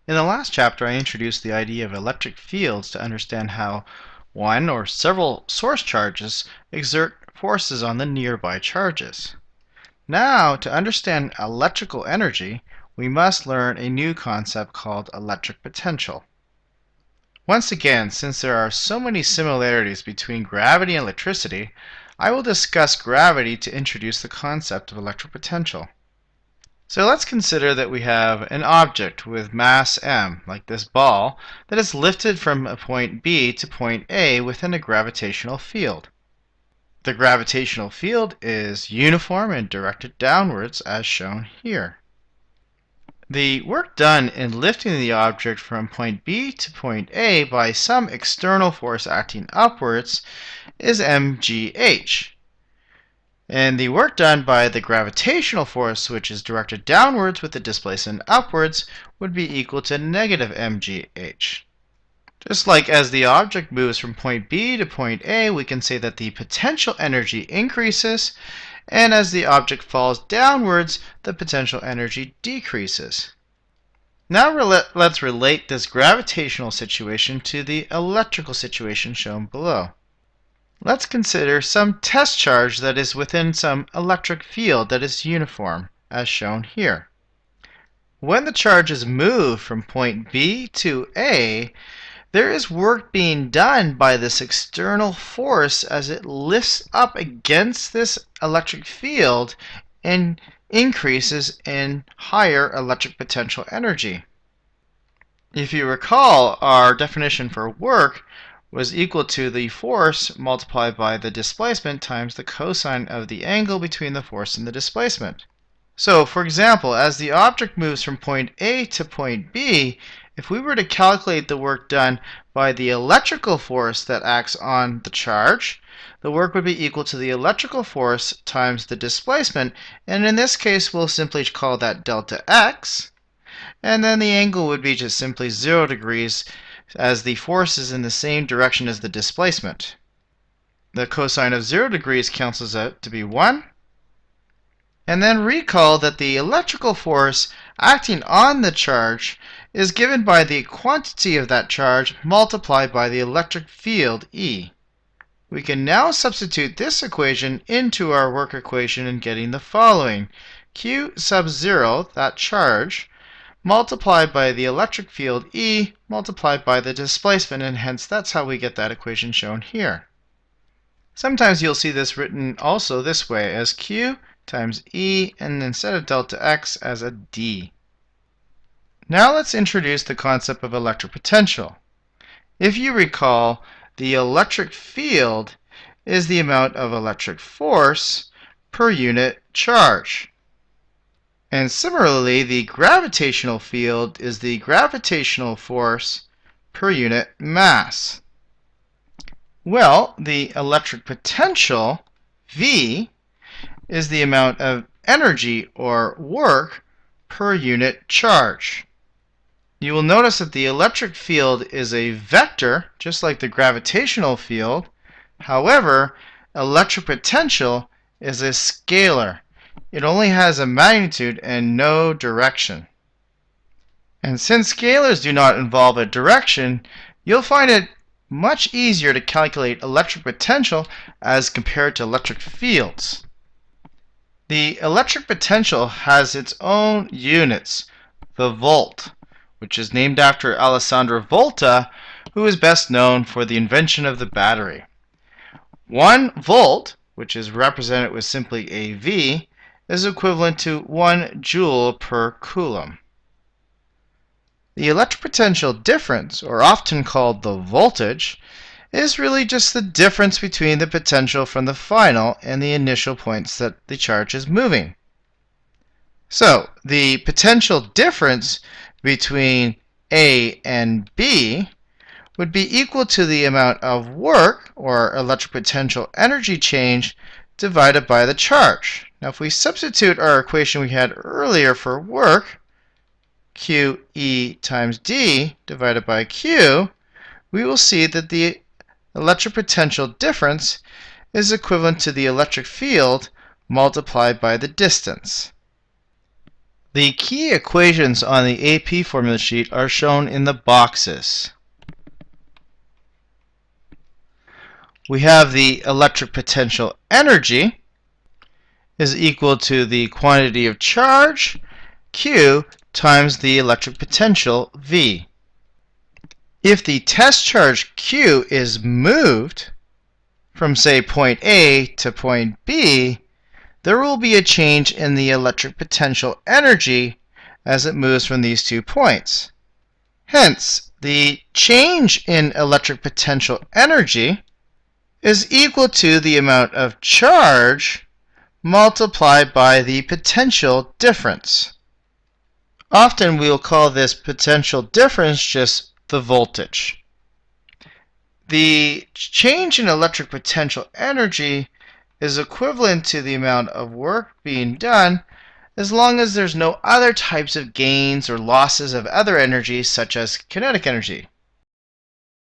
In the last chapter, I introduced the idea of electric fields to understand how one or several source charges exert forces on the nearby charges. Now, to understand electrical energy, we must learn a new concept called electric potential. Once again, since there are so many similarities between gravity and electricity, I will discuss gravity to introduce the concept of electric potential. So let's consider that we have an object with mass m, like this ball, that is lifted from a point B to point A within a gravitational field. The gravitational field is uniform and directed downwards as shown here. The work done in lifting the object from point B to point A by some external force acting upwards is mgh. And the work done by the gravitational force, which is directed downwards with the displacement upwards, would be equal to negative mgh. Just like as the object moves from point B to point A, we can say that the potential energy increases, and as the object falls downwards, the potential energy decreases. Now let's relate this gravitational situation to the electrical situation shown below. Let's consider some test charge that is within some electric field that is uniform, as shown here. When the charges move from point B to A, there is work being done by this external force as it lifts up against this electric field and increases in higher electric potential energy. If you recall, our definition for work was equal to the force multiplied by the displacement times the cosine of the angle between the force and the displacement. So, for example, as the object moves from point A to point B, if we were to calculate the work done by the electrical force that acts on the charge, the work would be equal to the electrical force times the displacement, and in this case we'll simply call that delta x, and then the angle would be just simply 0 degrees as the force is in the same direction as the displacement. The cosine of 0 degrees cancels out to be 1. And then recall that the electrical force acting on the charge is given by the quantity of that charge multiplied by the electric field E. We can now substitute this equation into our work equation and getting the following. Q sub 0, that charge, multiplied by the electric field E multiplied by the displacement, and hence that's how we get that equation shown here. Sometimes you'll see this written also this way as Q times E, and instead of delta x as a D. Now let's introduce the concept of electric potential. If you recall, the electric field is the amount of electric force per unit charge. And similarly, the gravitational field is the gravitational force per unit mass. Well, the electric potential, V, is the amount of energy or work per unit charge. You will notice that the electric field is a vector, just like the gravitational field. However, electric potential is a scalar. It only has a magnitude and no direction. And since scalars do not involve a direction, you'll find it much easier to calculate electric potential as compared to electric fields. The electric potential has its own units, the volt, which is named after Alessandro Volta, who is best known for the invention of the battery. 1 volt, which is represented with simply a V, is equivalent to 1 joule per coulomb. The electric potential difference, or often called the voltage, is really just the difference between the potential from the final and the initial points that the charge is moving. So, the potential difference between A and B would be equal to the amount of work, or electric potential energy change, divided by the charge. Now, if we substitute our equation we had earlier for work, QE times D divided by Q, we will see that the electric potential difference is equivalent to the electric field multiplied by the distance. The key equations on the AP formula sheet are shown in the boxes. We have the electric potential energy is equal to the quantity of charge, Q, times the electric potential, V. If the test charge Q is moved from, say, point A to point B, there will be a change in the electric potential energy as it moves from these 2 points. Hence, the change in electric potential energy is equal to the amount of charge multiplied by the potential difference. Often we will call this potential difference just the voltage. The change in electric potential energy is equivalent to the amount of work being done as long as there's no other types of gains or losses of other energies such as kinetic energy.